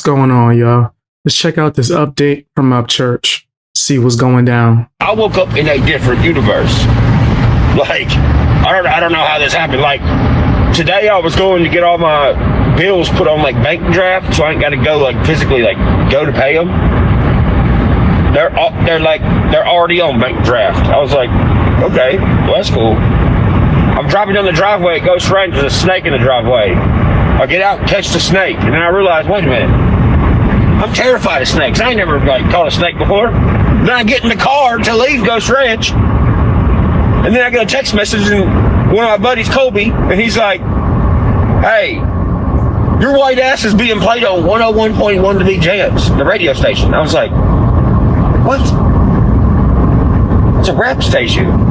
going on, y'all? Let's check out this update from Upchurch. See what's going down. I woke up in a different universe. Like, I don't know how this happened. Like, today I was going to get all my bills put on like bank draft, so I ain't got to go like physically like go to pay them. They're already on bank draft. I was like, okay, well that's cool. I'm driving down the driveway, it goes right, there's a snake in the driveway. I get out and catch the snake, and then I realize, wait a minute, I'm terrified of snakes. I ain't never like caught a snake before. Then I get in the car to leave Ghost Ranch, and then I get a text message, and one of my buddies, Colby, and he's like, hey, your white ass is being played on 101.1 to be Jams, the radio station. I was like, what? It's a rap station.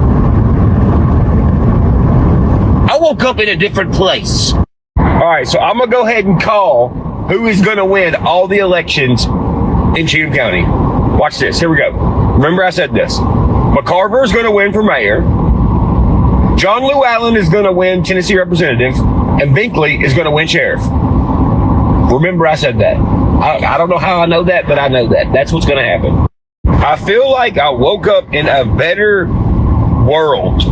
I woke up in a different place. All right, so I'm going to go ahead and call who is going to win all the elections in Cheatham County. Watch this. Here we go. Remember I said this. McCarver is going to win for mayor. John Llewellyn is going to win Tennessee representative. And Binkley is going to win sheriff. Remember I said that. I don't know how I know that, but I know that. That's what's going to happen. I feel like I woke up in a better world.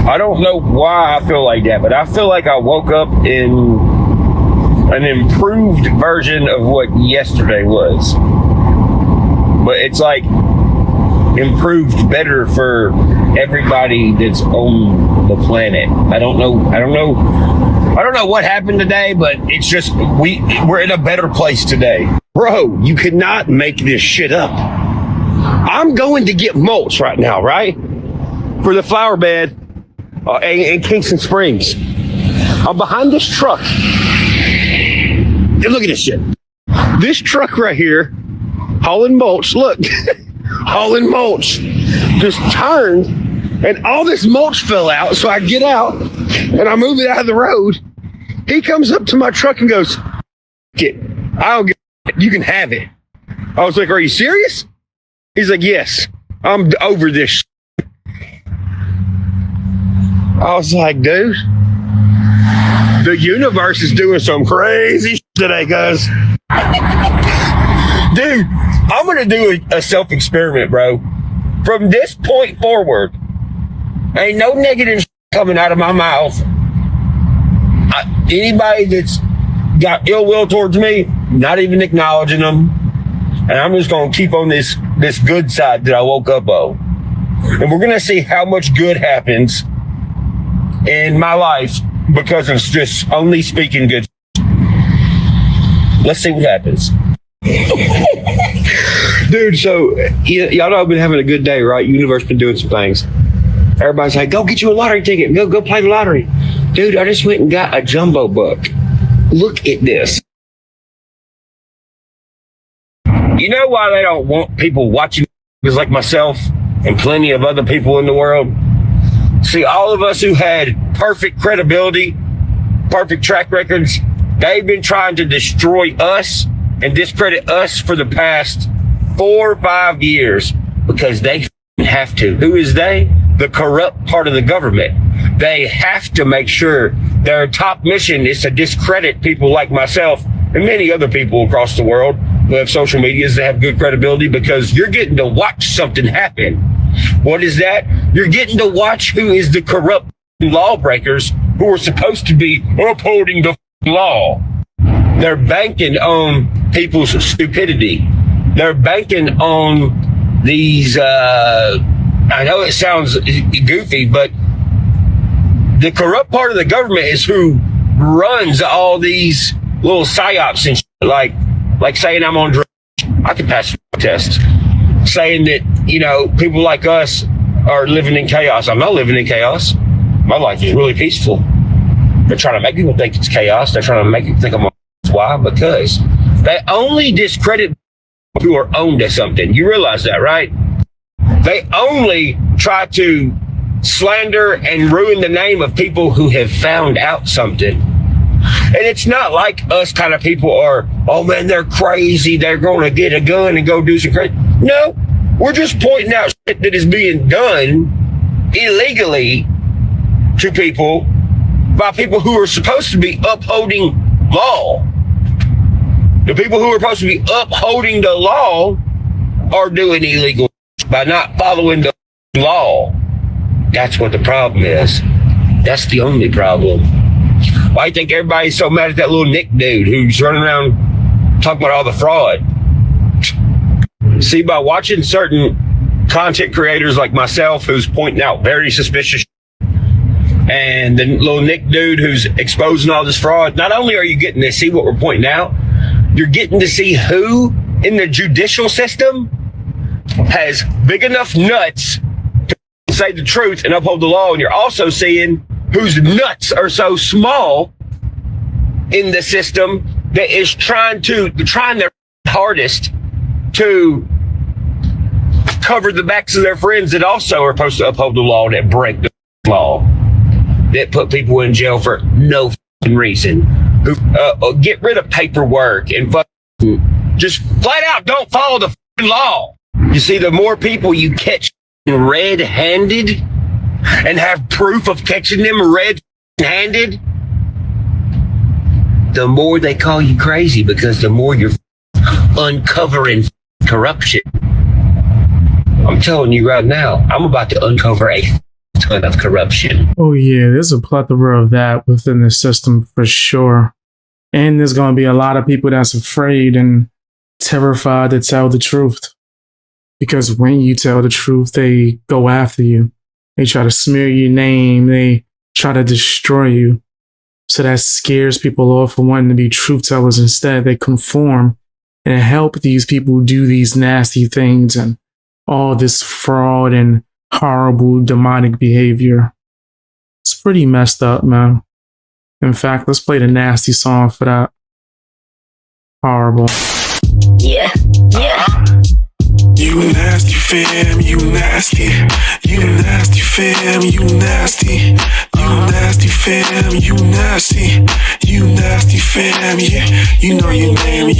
I don't know why I feel like that, but I feel like I woke up in an improved version of what yesterday was. But it's like improved better for everybody that's on the planet. I don't know what happened today, but it's just we're in a better place today. Bro, you could not make this shit up. I'm going to get mulch right now, right? For the flower bed in Kingston Springs. I'm behind this truck. And look at this shit. This truck right here, hauling mulch, look, hauling mulch, just turned, and all this mulch fell out. So I get out, and I move it out of the road. He comes up to my truck and goes, "Get, I don't get it. You can have it." I was like, "Are you serious?" He's like, "Yes, I'm over this shit." I was like, dude, the universe is doing some crazy shit today, guys. Dude, I'm going to do a self-experiment, bro. From this point forward, ain't no negative shit coming out of my mouth. Anybody that's got ill will towards me, not even acknowledging them. And I'm just going to keep on this good side that I woke up on. And we're going to see how much good happens in my life because of just only speaking good. Let's see what happens. Dude, so y'all know I've been having a good day, right? Universe been doing some things. Everybody's like, go get you a lottery ticket. Go play the lottery. Dude, I just went and got a jumbo book. Look at this. You know why they don't want people watching like myself and plenty of other people in the world? See, all of us who had perfect credibility, perfect track records, they've been trying to destroy us and discredit us for the past 4 or 5 years because they have to. Who is they? The corrupt part of the government. They have to make sure their top mission is to discredit people like myself and many other people across the world who have social medias that have good credibility because you're getting to watch something happen. What is that? You're getting to watch who is the corrupt lawbreakers who are supposed to be upholding the law. They're banking on people's stupidity. They're banking on these, I know it sounds goofy, but the corrupt part of the government is who runs all these little psyops and shit, like saying I'm on drugs. I can pass the test. Saying that, you know, people like us are living in chaos. I'm not living in chaos. My life is really peaceful. They're trying to make people think it's chaos. They're trying to make people think I'm on. Why? Because they only discredit who are owned to something. You realize that, right? They only try to slander and ruin the name of people who have found out something. And it's not like us kind of people are, oh man, they're crazy. They're going to get a gun and go do some crazy. No, we're just pointing out shit that is being done illegally to people by people who are supposed to be upholding law. The people who are supposed to be upholding the law are doing illegal by not following the law. That's what the problem is. That's the only problem. Why do you think everybody's so mad at that little Nick dude who's running around talking about all the fraud? See, by watching certain content creators like myself who's pointing out very suspicious, and the little Nick dude who's exposing all this fraud, not only are you getting to see what we're pointing out, you're getting to see who in the judicial system has big enough nuts to say the truth and uphold the law. And you're also seeing whose nuts are so small in the system that is trying their hardest to cover the backs of their friends that also are supposed to uphold the law, that break the law, that put people in jail for no reason, who get rid of paperwork and just flat out don't follow the law. You see, the more people you catch red-handed and have proof of catching them red-handed, the more they call you crazy, because the more you're uncovering corruption. I'm telling you right now, I'm about to uncover a ton of corruption. Oh yeah, there's a plethora of that within the system for sure. And there's going to be a lot of people that's afraid and terrified to tell the truth. Because when you tell the truth, they go after you. They try to smear your name. They try to destroy you. So that scares people off from wanting to be truth tellers. Instead, they conform and help these people do these nasty things and all this fraud and horrible demonic behavior. It's pretty messed up, man. In fact, let's play the nasty song for that. Horrible. Yeah. You nasty fam, you nasty. You nasty fam, you nasty. You nasty fam, you nasty. You nasty fam, yeah. You know your name.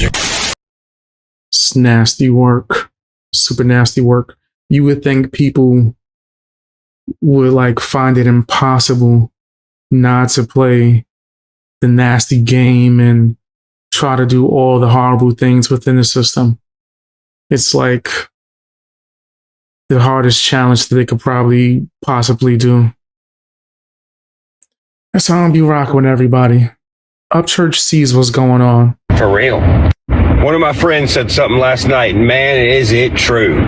It's nasty work. Super nasty work. You would think people would like find it impossible not to play the nasty game and try to do all the horrible things within the system. It's like the hardest challenge that they could probably possibly do. That's how I'm be rocking with everybody. Upchurch sees what's going on. For real. One of my friends said something last night, and man, is it true.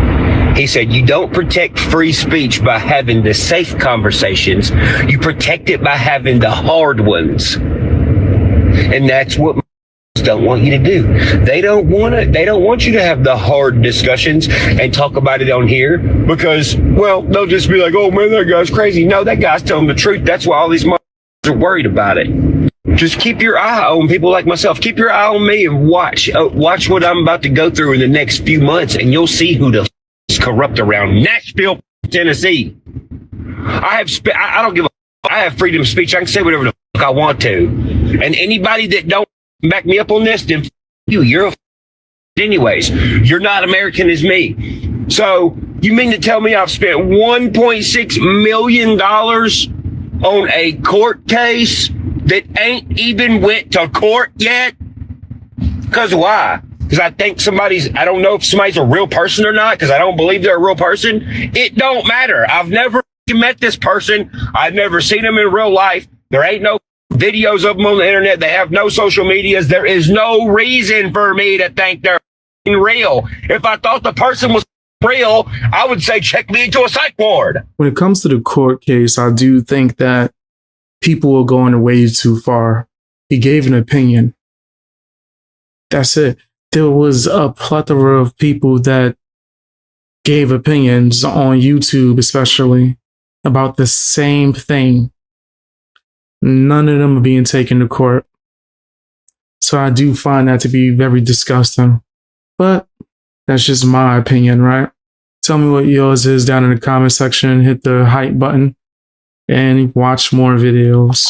He said, you don't protect free speech by having the safe conversations. You protect it by having the hard ones. And that's what don't want you to do. They don't want you to have the hard discussions and talk about it on here because, well, they'll just be like, oh man, that guy's crazy. No, that guy's telling the truth. That's why all these motherfuckers are worried about it. Just keep your eye on people like myself. Keep your eye on me and watch what I'm about to go through in the next few months, and you'll see who the is corrupt around Nashville, Tennessee. I don't give a I have freedom of speech. I can say whatever the fuck I want to. And anybody that don't back me up on this, then you're a anyways. You're not American as me. So you mean to tell me I've spent $1.6 million on a court case that ain't even went to court yet? Because why? Because I think I don't know if somebody's a real person or not, because I don't believe they're a real person. It don't matter. I've never met this person. I've never seen them in real life. There ain't no videos of them on the internet. They have no social medias. There is no reason for me to think they're real. If I thought the person was real, I would say check me into a psych ward. When it comes to the court case, I do think that people are going way too far. He gave an opinion. That's it. There was a plethora of people that gave opinions on YouTube, especially about the same thing. None of them are being taken to court. So I do find that to be very disgusting. But that's just my opinion, right? Tell me what yours is down in the comment section. Hit the hype button and watch more videos.